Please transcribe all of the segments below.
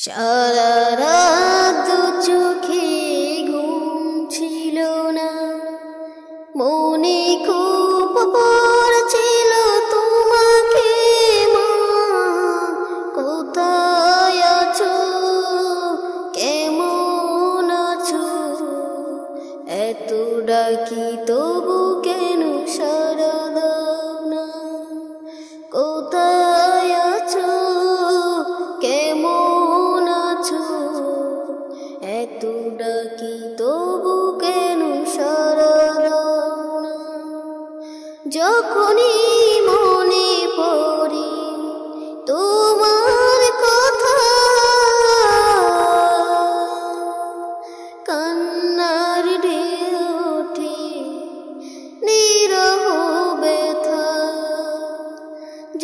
সারা রাত চোখে ঘুম ছিল না, মনে খুব পড়ছিল তোমাকে মা। কোথায় আছো, কেমন আছো, এত ডাকি তবু কেন সাড়া দাও না। কোথায় আছো, কেমন আছো, এত ডাকি তবু কেন সাড়া দাও না। যখনই মনে পড়ে তোমার কথা, কান্নার ঢেউ ওঠে নিরহ ব্যথা।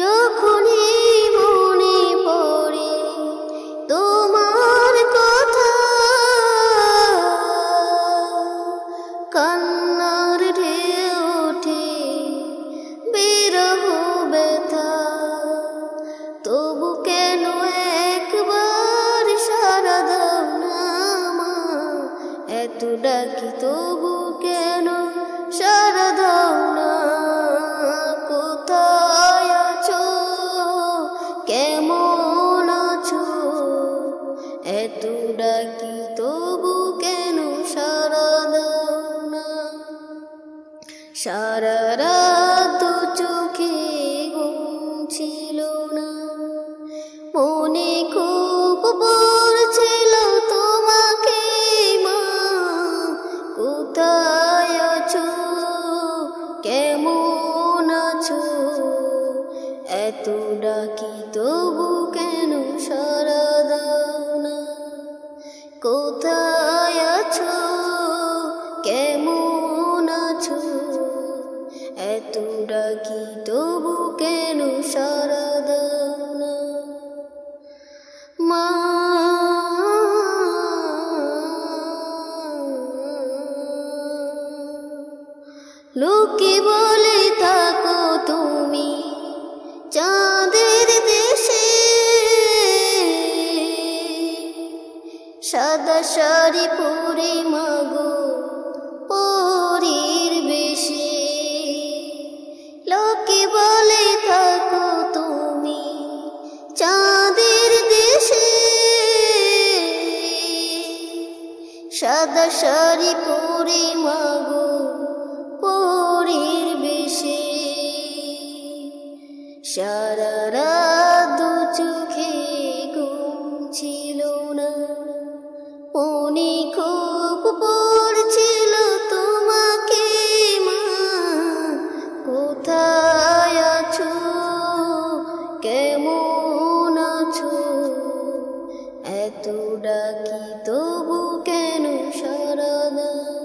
যখনই মনে পড়ে তোমার কথা, কান্নার ঢেউ ওঠে বিরহ ব্যথা। তবু কেন একবার সাড়া দাও না মা, এত ডাকি তবু কেন সাড়া দাও না। কোথায় আছো, কেমন আছো, এত ডাকি তবু কেন সাড়া দাও না। সারা রাত চোখে ঘুম ছিল না, মনে খুব পড়ছিল তোমাকে মা। কোথায় আছো, কেমন আছো, এত ডাকি তবু কেন সাড়া দাও না। কোথায় আছো, কেমন আছো, এত ডাকি তবু কেন সাড়া দাও না মা। লোকে বলে থাকো তুমি চাঁদের দেশে, সাদা শাড়ি পরে মাগো পরীর বেশে। লোকে বলে থাকো তুমি চাঁদের দেশে, সাদা শাড়ি পরে মাগো পরীর বেশে। সারা রাত চোখে ঘুম ছিল না, মনে খুব পড়ছিল তোমাকে মা। কোথায় আছো, কেমন আছো, এত ডাকি তবু কেন সাড়া দাও